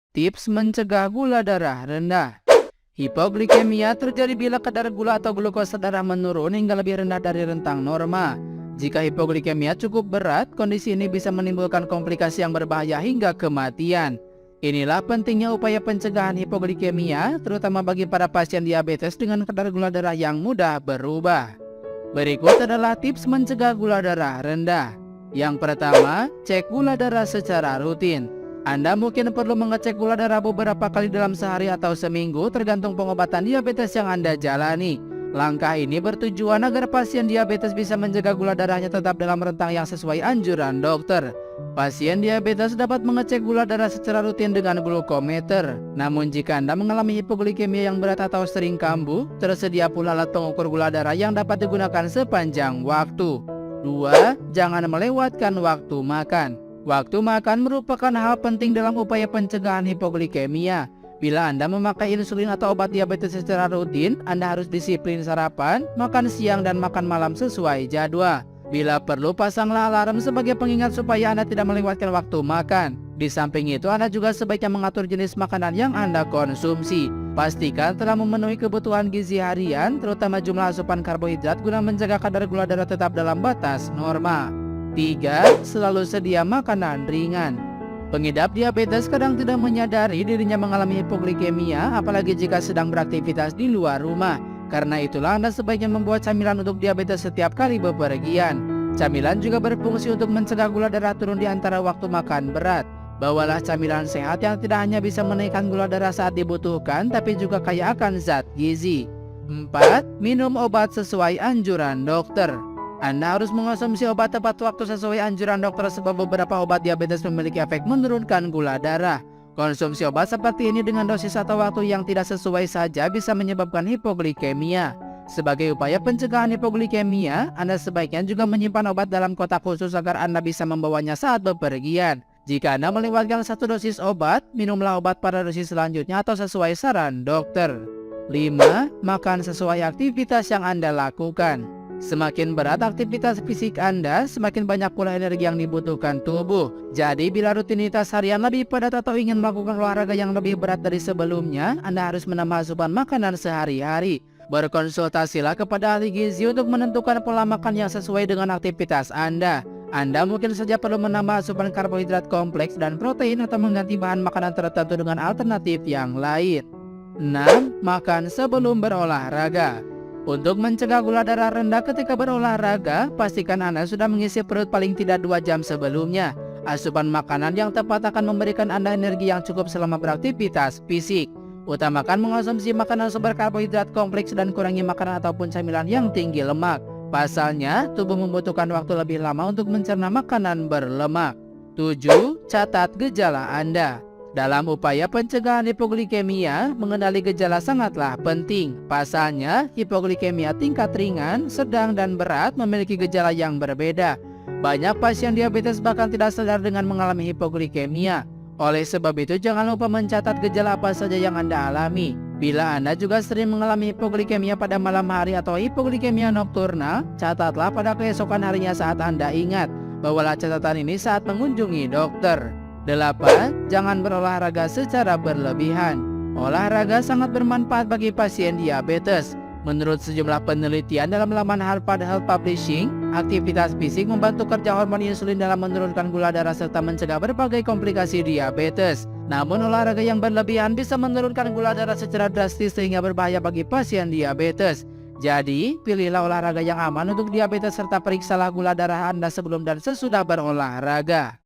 Tips mencegah gula darah rendah. Hipoglikemia terjadi bila kadar gula atau glukosa darah menurun hingga lebih rendah dari rentang norma. Jika hipoglikemia cukup berat, kondisi ini bisa menimbulkan komplikasi yang berbahaya hingga kematian. Inilah pentingnya upaya pencegahan hipoglikemia, terutama bagi para pasien diabetes dengan kadar gula darah yang mudah berubah. Berikut adalah tips mencegah gula darah rendah. Yang pertama, cek gula darah secara rutin. Anda mungkin perlu mengecek gula darah beberapa kali dalam sehari atau seminggu tergantung pengobatan diabetes yang Anda jalani. Langkah ini bertujuan agar pasien diabetes bisa menjaga gula darahnya tetap dalam rentang yang sesuai anjuran dokter. Pasien diabetes dapat mengecek gula darah secara rutin dengan glukometer. Namun jika Anda mengalami hipoglikemia yang berat atau sering kambuh, tersedia pula alat pengukur gula darah yang dapat digunakan sepanjang waktu. 2. Jangan melewatkan waktu makan. Waktu makan merupakan hal penting dalam upaya pencegahan hipoglikemia. Bila Anda memakai insulin atau obat diabetes secara rutin, Anda harus disiplin sarapan, makan siang, dan makan malam sesuai jadwal. Bila perlu, pasanglah alarm sebagai pengingat supaya Anda tidak melewatkan waktu makan. Di samping itu, Anda juga sebaiknya mengatur jenis makanan yang Anda konsumsi. Pastikan telah memenuhi kebutuhan gizi harian, terutama jumlah asupan karbohidrat guna menjaga kadar gula darah tetap dalam batas normal. 3. Selalu sedia makanan ringan. Pengidap diabetes kadang tidak menyadari dirinya mengalami hipoglikemia, apalagi jika sedang beraktivitas di luar rumah. Karena itulah Anda sebaiknya membuat camilan untuk diabetes setiap kali bepergian. Camilan juga berfungsi untuk mencegah gula darah turun di antara waktu makan berat. Bawalah camilan sehat yang tidak hanya bisa menaikkan gula darah saat dibutuhkan, tapi juga kaya akan zat gizi. 4. Minum obat sesuai anjuran dokter. Anda harus mengonsumsi obat tepat waktu sesuai anjuran dokter sebab beberapa obat diabetes memiliki efek menurunkan gula darah. Konsumsi obat seperti ini dengan dosis atau waktu yang tidak sesuai saja bisa menyebabkan hipoglikemia. Sebagai upaya pencegahan hipoglikemia, Anda sebaiknya juga menyimpan obat dalam kotak khusus agar Anda bisa membawanya saat bepergian. Jika Anda melewatkan satu dosis obat, minumlah obat pada dosis selanjutnya atau sesuai saran dokter. 5. Makan sesuai aktivitas yang Anda lakukan. Semakin berat aktivitas fisik Anda, semakin banyak pula energi yang dibutuhkan tubuh. Jadi bila rutinitas harian lebih padat atau ingin melakukan olahraga yang lebih berat dari sebelumnya, Anda harus menambah asupan makanan sehari-hari. Berkonsultasilah kepada ahli gizi untuk menentukan pola makan yang sesuai dengan aktivitas Anda. Anda mungkin saja perlu menambah asupan karbohidrat kompleks dan protein atau mengganti bahan makanan tertentu dengan alternatif yang lain. 6. Makan sebelum berolahraga. Untuk mencegah gula darah rendah ketika berolahraga, pastikan Anda sudah mengisi perut paling tidak 2 jam sebelumnya. Asupan makanan yang tepat akan memberikan Anda energi yang cukup selama beraktivitas fisik. Utamakan mengonsumsi makanan sumber karbohidrat kompleks dan kurangi makanan ataupun camilan yang tinggi lemak. Pasalnya, tubuh membutuhkan waktu lebih lama untuk mencerna makanan berlemak. 7. Catat gejala Anda. Dalam upaya pencegahan hipoglikemia, mengenali gejala sangatlah penting. Pasalnya, hipoglikemia tingkat ringan, sedang, dan berat memiliki gejala yang berbeda. Banyak pasien diabetes bahkan tidak sadar dengan mengalami hipoglikemia. Oleh sebab itu, jangan lupa mencatat gejala apa saja yang Anda alami. Bila Anda juga sering mengalami hipoglikemia pada malam hari atau hipoglikemia nokturnal, catatlah pada keesokan harinya saat Anda ingat. Bawalah catatan ini saat mengunjungi dokter. 8. Jangan berolahraga secara berlebihan. Olahraga sangat bermanfaat bagi pasien diabetes. Menurut sejumlah penelitian dalam laman Harvard Health Publishing, aktivitas fisik membantu kerja hormon insulin dalam menurunkan gula darah serta mencegah berbagai komplikasi diabetes. Namun olahraga yang berlebihan bisa menurunkan gula darah secara drastis sehingga berbahaya bagi pasien diabetes. Jadi, pilihlah olahraga yang aman untuk diabetes serta periksalah gula darah Anda sebelum dan sesudah berolahraga.